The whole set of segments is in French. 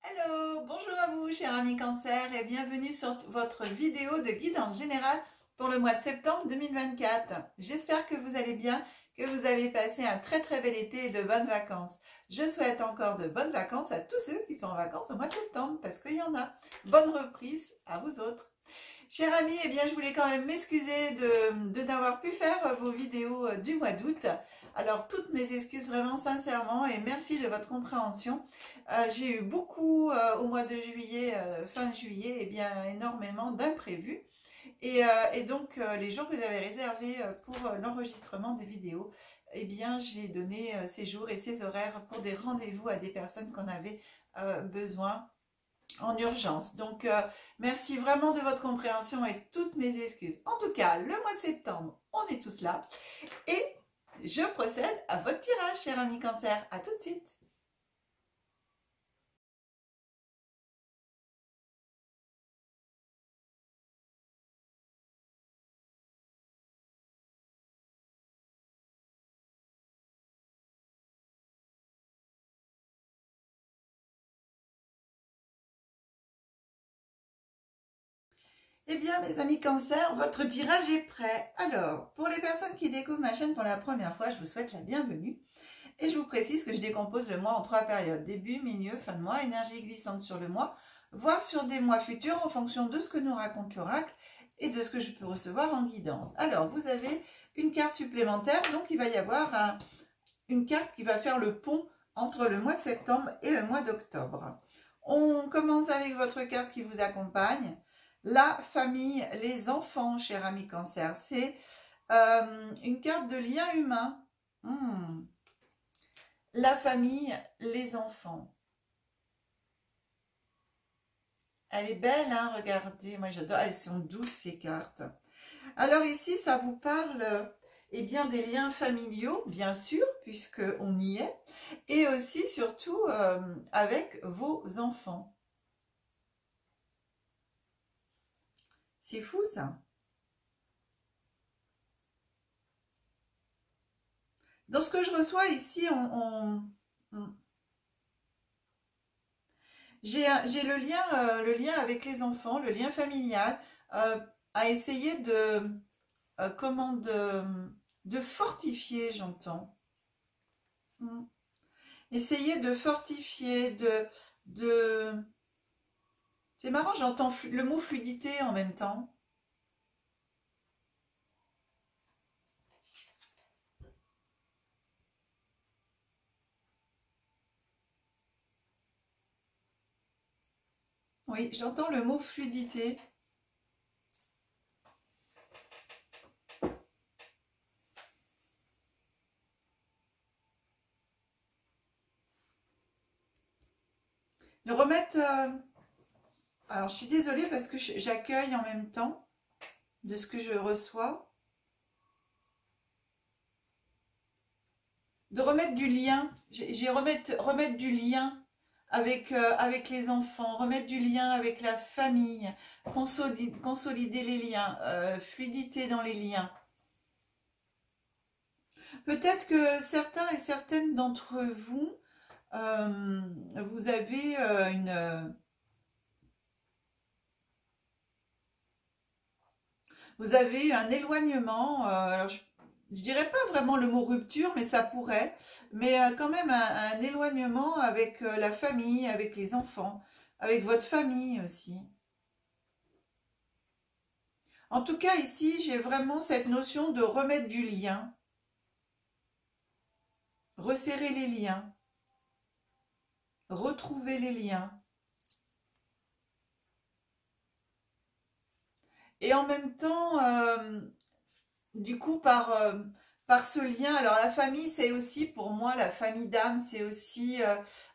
Hello, bonjour à vous, chers amis Cancer, et bienvenue sur votre vidéo de guidance générale pour le mois de septembre 2024. J'espère que vous allez bien, que vous avez passé un très bel été et de bonnes vacances. Je souhaite encore de bonnes vacances à tous ceux qui sont en vacances au mois de septembre, parce qu'il y en a. Bonne reprise à vous autres. Chers amis, eh bien, je voulais quand même m'excuser de n'avoir pu faire vos vidéos du mois d'août. Alors, toutes mes excuses vraiment sincèrement et merci de votre compréhension. J'ai eu beaucoup au mois de juillet, fin juillet, eh bien, énormément d'imprévus. Et donc, les jours que j'avais réservés pour l'enregistrement des vidéos, eh bien, j'ai donné ces jours et ces horaires pour des rendez-vous à des personnes qu'on avait besoin en urgence. Donc, merci vraiment de votre compréhension et toutes mes excuses. En tout cas, le mois de septembre, on est tous là. Et je procède à votre tirage, cher ami Cancer. À tout de suite. Eh bien, mes amis Cancer, votre tirage est prêt. Alors, pour les personnes qui découvrent ma chaîne pour la première fois, je vous souhaite la bienvenue. Et je vous précise que je décompose le mois en 3 périodes. Début, milieu, fin de mois, énergie glissante sur le mois, voire sur des mois futurs en fonction de ce que nous raconte l'oracle et de ce que je peux recevoir en guidance. Alors, vous avez une carte supplémentaire, donc il va y avoir une carte qui va faire le pont entre le mois de septembre et le mois d'octobre. On commence avec votre carte qui vous accompagne. La famille, les enfants, cher ami Cancer. C'est une carte de lien humain. La famille, les enfants. Elle est belle, hein, regardez. Moi, j'adore. Elles sont douces, ces cartes. Alors ici, ça vous parle eh bien, des liens familiaux, bien sûr, puisqu'on y est. Et aussi, surtout, avec vos enfants. C'est fou, ça. Dans ce que je reçois ici, j'ai le lien avec les enfants, le lien familial, à essayer comment de fortifier, j'entends. Essayer de fortifier, de... C'est marrant, j'entends le mot fluidité en même temps. Oui, j'entends le mot fluidité. Le remettre... Alors, je suis désolée parce que j'accueille en même temps de ce que je reçois. De remettre du lien. J'ai remettre du lien avec les enfants, remettre du lien avec la famille, consolider les liens, fluidité dans les liens. Peut-être que certains et certaines d'entre vous, vous avez vous avez un éloignement, alors je dirais pas vraiment le mot rupture, mais ça pourrait, mais quand même un éloignement avec la famille, avec les enfants, avec votre famille aussi. En tout cas, ici, j'ai vraiment cette notion de remettre du lien, resserrer les liens, retrouver les liens. Et en même temps, du coup, par ce lien, alors la famille, c'est aussi pour moi, la famille d'âme, c'est aussi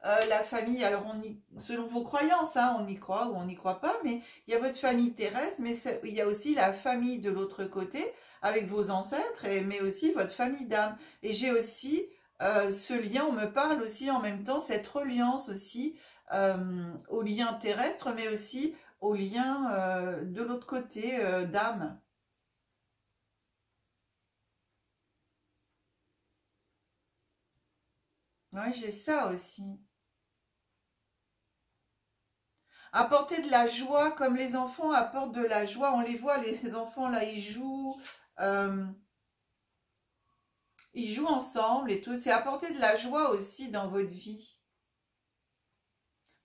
la famille, alors selon vos croyances, hein, on y croit ou on n'y croit pas, mais il y a votre famille terrestre, mais il y a aussi la famille de l'autre côté, avec vos ancêtres, mais aussi votre famille d'âme. Et j'ai aussi ce lien, on me parle aussi en même temps, cette reliance aussi au lien terrestre, mais aussi au lien de l'autre côté d'âme. Oui, j'ai ça aussi. Apporter de la joie, comme les enfants apportent de la joie. On les voit, les enfants, là, euh, ils jouent ensemble et tout. C'est apporter de la joie aussi dans votre vie.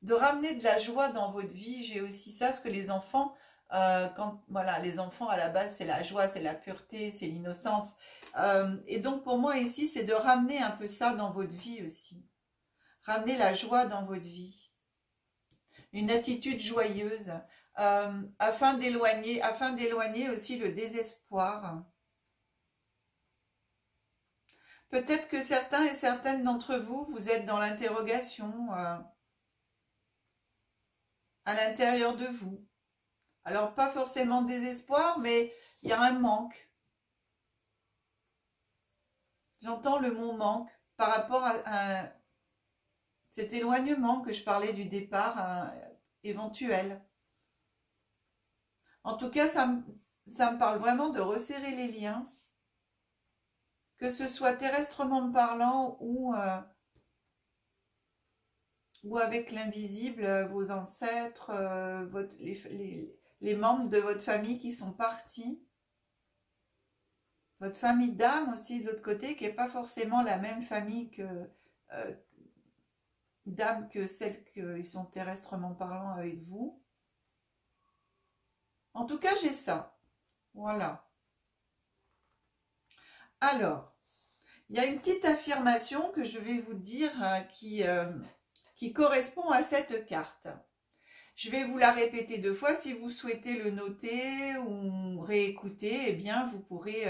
De ramener de la joie dans votre vie. J'ai aussi ça, parce que les enfants, voilà, les enfants, à la base, c'est la joie, c'est la pureté, c'est l'innocence. Et donc, pour moi, ici, c'est de ramener un peu ça dans votre vie aussi. Ramener la joie dans votre vie. Une attitude joyeuse, afin d'éloigner aussi le désespoir. Peut-être que certains et certaines d'entre vous, vous êtes dans l'interrogation à l'intérieur de vous. Alors, pas forcément désespoir, mais il y a un manque. J'entends le mot manque par rapport à cet éloignement que je parlais du départ éventuel. En tout cas, ça me parle vraiment de resserrer les liens, que ce soit terrestrement parlant ou avec l'invisible, vos ancêtres, les membres de votre famille qui sont partis. Votre famille d'âme aussi de l'autre côté, qui n'est pas forcément la même famille d'âme que celles qui sont terrestrement parlant avec vous. En tout cas, j'ai ça. Voilà. Alors, il y a une petite affirmation que je vais vous dire qui correspond à cette carte. Je vais vous la répéter 2 fois. Si vous souhaitez le noter ou réécouter, eh bien, vous pourrez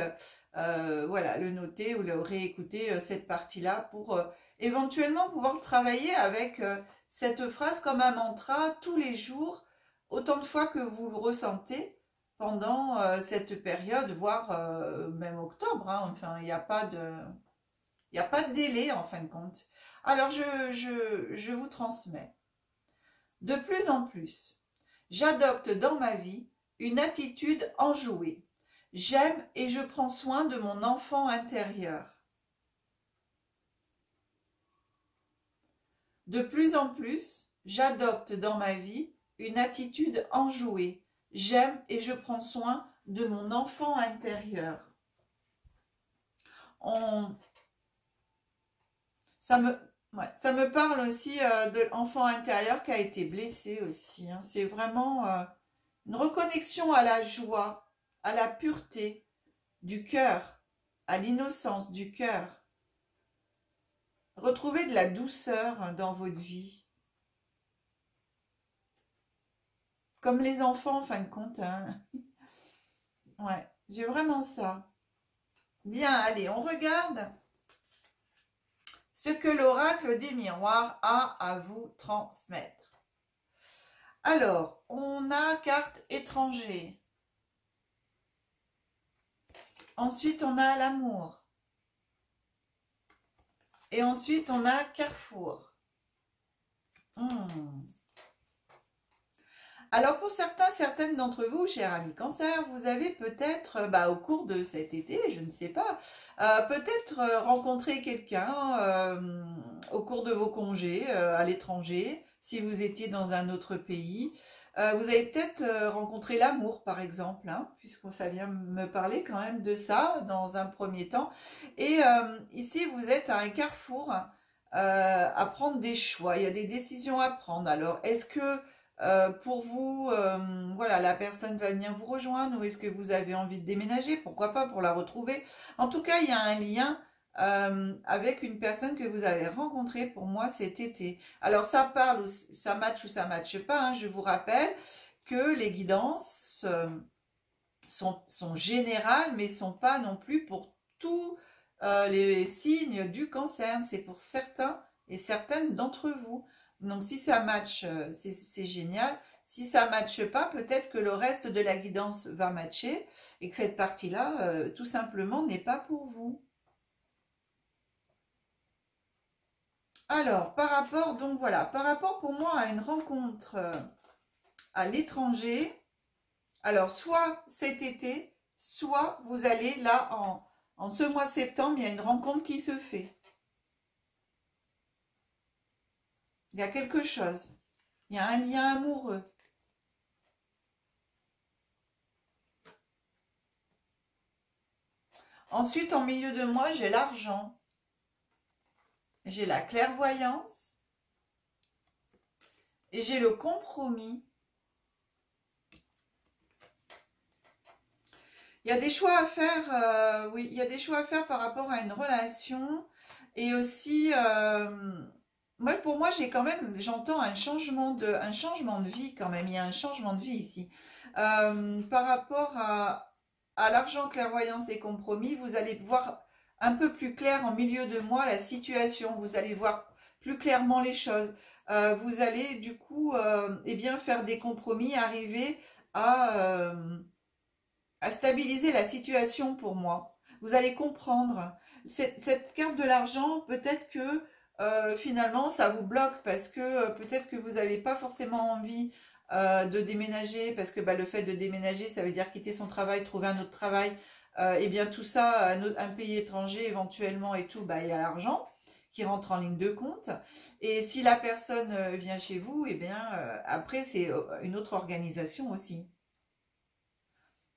voilà, le noter ou le réécouter cette partie-là pour éventuellement pouvoir travailler avec cette phrase comme un mantra tous les jours, autant de fois que vous le ressentez pendant cette période, voire même octobre. Hein. Enfin, il n'y a pas de délai en fin de compte. Alors, je vous transmets. De plus en plus, j'adopte dans ma vie une attitude enjouée. J'aime et je prends soin de mon enfant intérieur. De plus en plus, j'adopte dans ma vie une attitude enjouée. J'aime et je prends soin de mon enfant intérieur. Ça me parle aussi de l'enfant intérieur qui a été blessé aussi. Hein. C'est vraiment une reconnexion à la joie, à la pureté du cœur, à l'innocence du cœur. Retrouver de la douceur dans votre vie. Comme les enfants, en fin de compte. Hein. Ouais, j'ai vraiment ça. Bien, allez, on regarde ce que l'oracle des miroirs a à vous transmettre. Alors, on a carte étranger. Ensuite, on a l'amour. Et ensuite, on a carrefour. Alors, pour certaines d'entre vous, chers amis Cancer, vous avez peut-être, au cours de cet été, je ne sais pas, peut-être rencontré quelqu'un au cours de vos congés à l'étranger, si vous étiez dans un autre pays. Vous avez peut-être rencontré l'amour, par exemple, hein, puisque ça vient me parler quand même de ça dans un premier temps. Et ici, vous êtes à un carrefour à prendre des choix. Il y a des décisions à prendre. Alors, est-ce que pour vous, voilà, la personne va venir vous rejoindre ou est-ce que vous avez envie de déménager? Pourquoi pas pour la retrouver? En tout cas, il y a un lien avec une personne que vous avez rencontrée pour moi cet été. Alors, ça parle, ça match ou ça matche pas. Hein, je vous rappelle que les guidances sont générales, mais sont pas non plus pour tous les signes du cancer. C'est pour certains et certaines d'entre vous. Donc, si ça match, c'est génial. Si ça ne matche pas, peut-être que le reste de la guidance va matcher et que cette partie-là, tout simplement, n'est pas pour vous. Alors, par rapport pour moi à une rencontre à l'étranger, alors soit cet été, soit vous allez là, en ce mois de septembre, il y a une rencontre qui se fait. Il y a quelque chose. Il y a un lien amoureux. Ensuite, en milieu de moi, j'ai l'argent. J'ai la clairvoyance. Et j'ai le compromis. Il y a des choix à faire, oui, il y a des choix à faire par rapport à une relation. Et aussi, moi, pour moi, j'ai quand même, j'entends un changement de vie quand même. Il y a un changement de vie ici. Par rapport à l'argent, clairvoyance et compromis, vous allez voir un peu plus clair en milieu de mois la situation. Vous allez voir plus clairement les choses. Vous allez du coup, eh bien, faire des compromis, arriver à stabiliser la situation pour moi. Vous allez comprendre. Cette carte de l'argent, peut-être que finalement, ça vous bloque parce que peut-être que vous n'avez pas forcément envie de déménager parce que bah, le fait de déménager, ça veut dire quitter son travail, trouver un autre travail. Et bien tout ça, un pays étranger éventuellement et tout, bah, il y a l'argent qui rentre en ligne de compte. Et si la personne vient chez vous, et bien après, c'est une autre organisation aussi.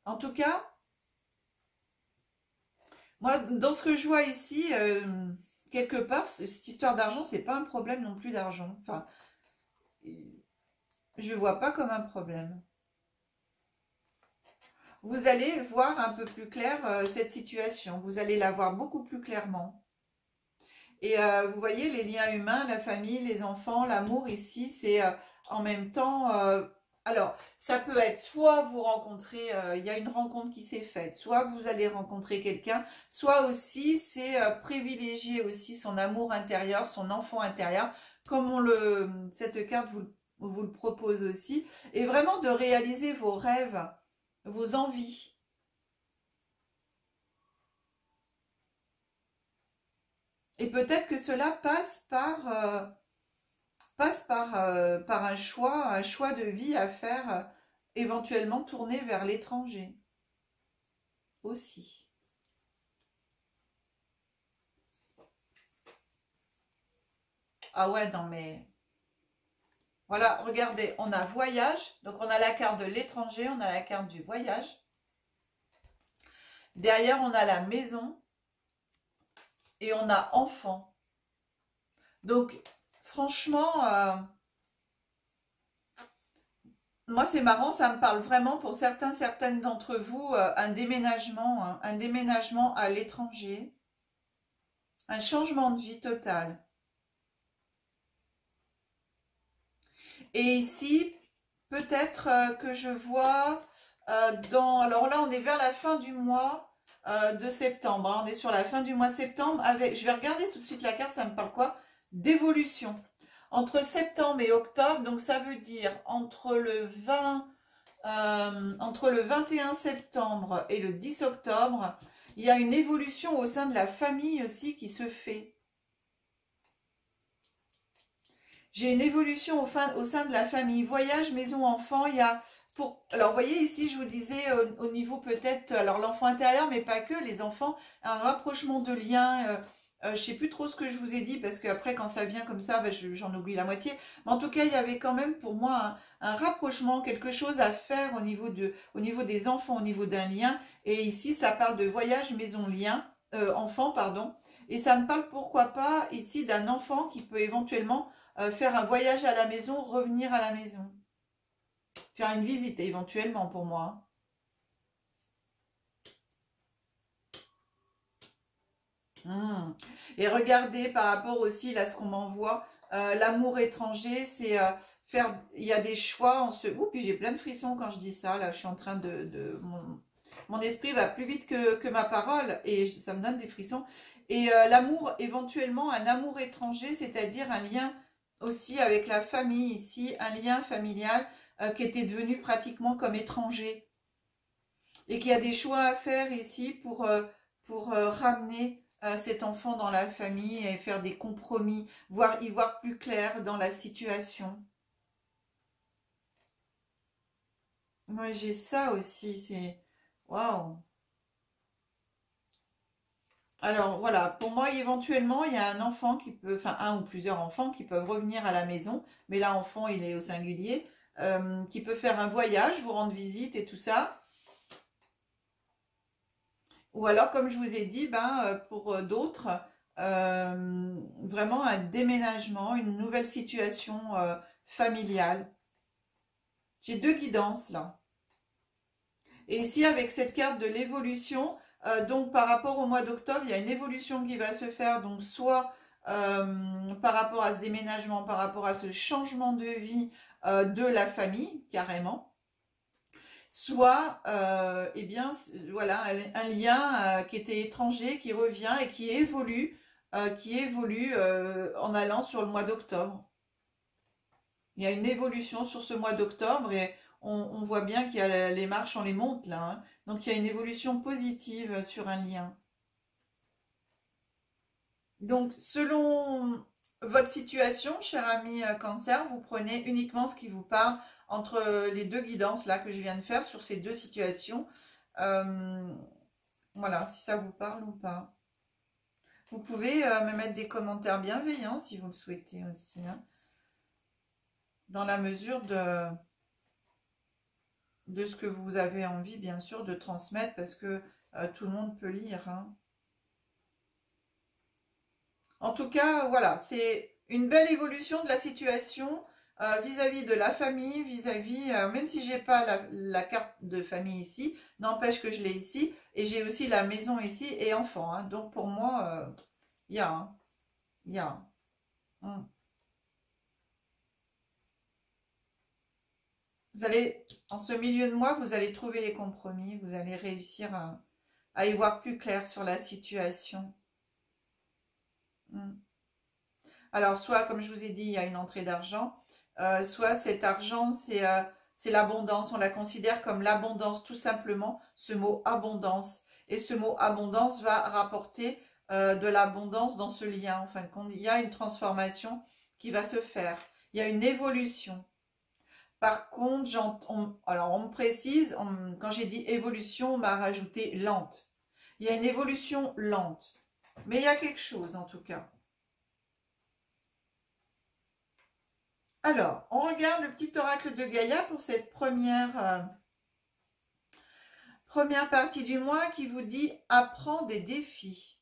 En tout cas, moi, dans ce que je vois ici, quelque part, cette histoire d'argent, c'est pas un problème non plus d'argent. Enfin, je vois pas comme un problème. Vous allez voir un peu plus clair cette situation. Vous allez la voir beaucoup plus clairement. Et vous voyez, les liens humains, la famille, les enfants, l'amour ici, c'est en même temps. Alors, ça peut être soit vous rencontrez, il y a une rencontre qui s'est faite, soit vous allez rencontrer quelqu'un, soit aussi c'est privilégier aussi son amour intérieur, son enfant intérieur, comme cette carte vous le propose aussi, et vraiment de réaliser vos rêves, vos envies. Et peut-être que cela passe par un choix de vie à faire, éventuellement tourné vers l'étranger aussi. Ah ouais, non mais... Voilà, regardez, on a voyage, donc on a la carte de l'étranger, on a la carte du voyage. Derrière, on a la maison et on a enfant. Donc, franchement, moi c'est marrant, ça me parle vraiment pour certaines d'entre vous, un déménagement, hein, un déménagement à l'étranger, un changement de vie total. Et ici, peut-être que je vois alors là, on est vers la fin du mois de septembre. Hein. On est sur la fin du mois de septembre. Je vais regarder tout de suite la carte, ça me parle quoi? D'évolution. Entre septembre et octobre, donc ça veut dire entre le 21 septembre et le 10 octobre, il y a une évolution au sein de la famille aussi qui se fait. J'ai une évolution au sein de la famille. Voyage, maison, enfant, il y a... Alors, vous voyez ici, je vous disais au niveau peut-être, alors l'enfant intérieur, mais pas que, les enfants, un rapprochement de liens. Je ne sais plus trop ce que je vous ai dit, parce qu'après, quand ça vient comme ça, ben, j'en oublie la moitié. Mais en tout cas, il y avait quand même pour moi un rapprochement, quelque chose à faire au niveau des enfants, au niveau d'un lien. Et ici, ça parle de voyage, maison, lien, enfant, pardon. Et ça me parle, pourquoi pas, ici, d'un enfant qui peut éventuellement faire un voyage à la maison, revenir à la maison. Faire une visite éventuellement pour moi. Et regardez par rapport aussi là ce qu'on m'envoie, l'amour étranger, c'est faire, il y a des choix en ce... Ouh, puis j'ai plein de frissons quand je dis ça, là je suis en train mon esprit va plus vite que ma parole et ça me donne des frissons. Et l'amour, éventuellement un amour étranger, c'est-à-dire un lien aussi avec la famille ici, un lien familial qui était devenu pratiquement comme étranger. Et qu'il y a des choix à faire ici pour ramener cet enfant dans la famille et faire des compromis, y voir plus clair dans la situation. Moi, j'ai ça aussi, c'est... Waouh! Alors voilà, pour moi, éventuellement, il y a un enfant qui peut, enfin un ou plusieurs enfants qui peuvent revenir à la maison, mais là, enfant, il est au singulier, qui peut faire un voyage, vous rendre visite et tout ça. Ou alors, comme je vous ai dit, ben, pour d'autres, vraiment un déménagement, une nouvelle situation familiale. J'ai deux guidances là. Et ici, avec cette carte de l'évolution, donc par rapport au mois d'octobre, il y a une évolution qui va se faire, donc soit par rapport à ce déménagement, par rapport à ce changement de vie de la famille, carrément, soit, eh bien, voilà, un lien qui était étranger, qui revient et qui évolue en allant sur le mois d'octobre. Il y a une évolution sur ce mois d'octobre et on voit bien qu'il y a les marches, on les monte là, hein. Donc il y a une évolution positive sur un lien. Donc selon votre situation, cher ami Cancer, vous prenez uniquement ce qui vous parle entre les deux guidances là que je viens de faire sur ces deux situations. Euh, voilà, si ça vous parle ou pas. Vous pouvez me mettre des commentaires bienveillants si vous le souhaitez aussi, hein, dans la mesure de ce que vous avez envie, bien sûr, de transmettre, parce que tout le monde peut lire, hein. En tout cas, voilà, c'est une belle évolution de la situation vis-à-vis de la famille, vis-à-vis, même si j'ai pas la carte de famille ici, n'empêche que je l'ai ici, et j'ai aussi la maison ici et enfant, hein. Donc pour moi, il y a, hein, il y a. Hein. Vous allez, en ce milieu de mois, vous allez trouver les compromis, vous allez réussir à y voir plus clair sur la situation. Mm. Alors, soit, comme je vous ai dit, il y a une entrée d'argent, soit cet argent, c'est l'abondance. On la considère comme l'abondance, tout simplement, ce mot abondance. Et ce mot abondance va rapporter de l'abondance dans ce lien. En fin de compte, il y a une transformation qui va se faire. Il y a une évolution. Par contre, alors on me précise, quand j'ai dit évolution, on m'a rajouté lente. Il y a une évolution lente. Mais il y a quelque chose en tout cas. Alors, on regarde le petit oracle de Gaïa pour cette première partie du mois qui vous dit « Apprends des défis ».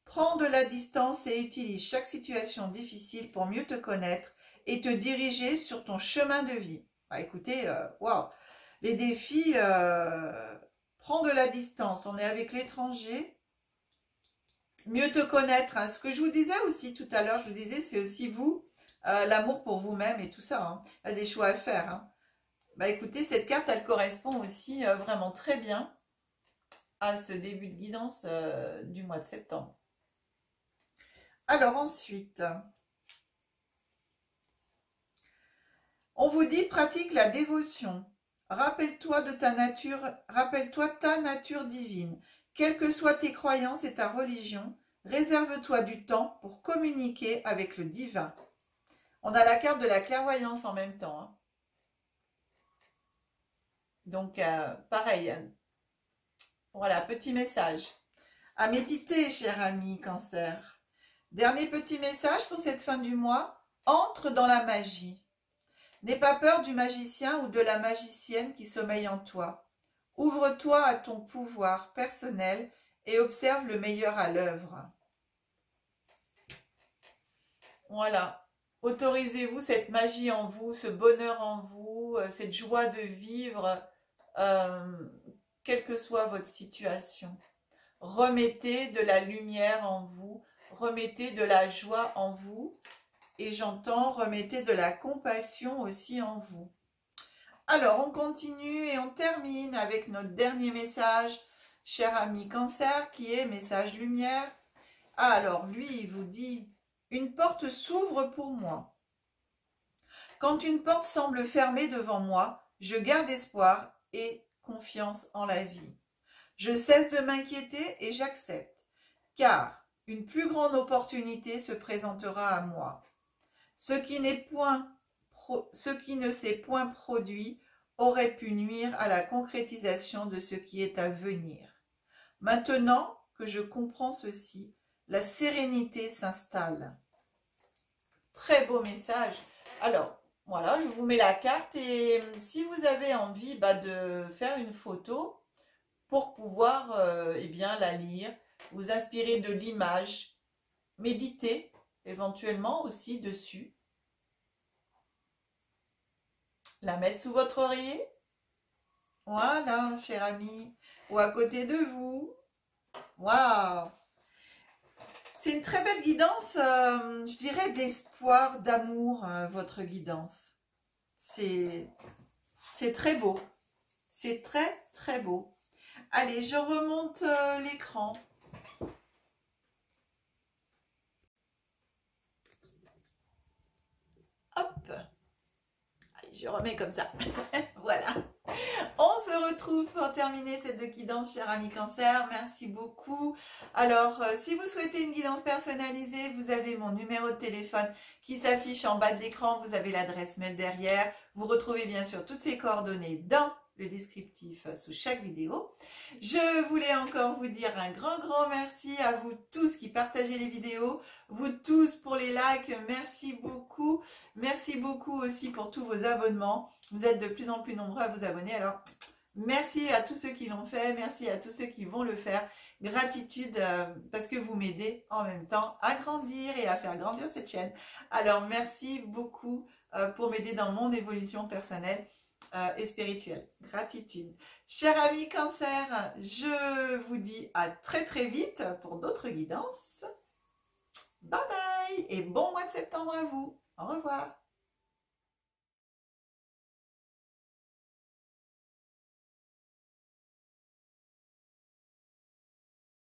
Prends de la distance et utilise chaque situation difficile pour mieux te connaître et te diriger sur ton chemin de vie. Ah, écoutez, waouh, les défis, prends de la distance, on est avec l'étranger, mieux te connaître, hein. Ce que je vous disais aussi tout à l'heure, je vous disais, c'est aussi vous, l'amour pour vous-même et tout ça, hein. Il y a des choix à faire, hein. Bah écoutez, cette carte, elle correspond aussi vraiment très bien à ce début de guidance du mois de septembre. Alors ensuite, on vous dit pratique la dévotion. Rappelle-toi ta nature divine. Quelles que soient tes croyances et ta religion, réserve-toi du temps pour communiquer avec le divin. On a la carte de la clairvoyance en même temps, hein. Donc, pareil, hein. Voilà, petit message. À méditer, cher ami Cancer. Dernier petit message pour cette fin du mois. Entre dans la magie. N'aie pas peur du magicien ou de la magicienne qui sommeille en toi. Ouvre-toi à ton pouvoir personnel et observe le meilleur à l'œuvre. Voilà. Autorisez-vous cette magie en vous, ce bonheur en vous, cette joie de vivre, quelle que soit votre situation. Remettez de la lumière en vous, remettez de la joie en vous. Et j'entends, remettez de la compassion aussi en vous. Alors, on continue et on termine avec notre dernier message, cher ami Cancer, qui est message lumière. Ah, alors, lui, il vous dit, une porte s'ouvre pour moi. Quand une porte semble fermée devant moi, je garde espoir et confiance en la vie. Je cesse de m'inquiéter et j'accepte, car une plus grande opportunité se présentera à moi. Ce qui ne s'est point produit aurait pu nuire à la concrétisation de ce qui est à venir. Maintenant, que je comprends ceci. La sérénité s'installe. Très beau message. Alors, voilà, je vous mets la carte et si vous avez envie de faire une photo pour pouvoir eh bien, la lire, vous inspirer de l'image, méditer éventuellement aussi dessus, la mettre sous votre oreiller. Voilà, cher ami, ou à côté de vous. Waouh! C'est une très belle guidance, je dirais d'espoir, d'amour, votre guidance. C'est très beau. C'est très, très beau. Allez, je remonte l'écran. Hop! Je remets comme ça. Voilà. On se retrouve pour terminer cette guidance, cher ami Cancer. Merci beaucoup. Alors, si vous souhaitez une guidance personnalisée, vous avez mon numéro de téléphone qui s'affiche en bas de l'écran. Vous avez l'adresse mail derrière. Vous retrouvez bien sûr toutes ces coordonnées dans le descriptif sous chaque vidéo. Je voulais encore vous dire un grand merci à vous tous qui partagez les vidéos, vous tous pour les likes, merci beaucoup. Merci beaucoup aussi pour tous vos abonnements. Vous êtes de plus en plus nombreux à vous abonner, alors merci à tous ceux qui l'ont fait, merci à tous ceux qui vont le faire. Gratitude parce que vous m'aidez en même temps à grandir et à faire grandir cette chaîne. Alors merci beaucoup pour m'aider dans mon évolution personnelle et spirituelle. Gratitude. Cher ami Cancer, je vous dis à très vite pour d'autres guidances. Bye bye et bon mois de septembre à vous. Au revoir.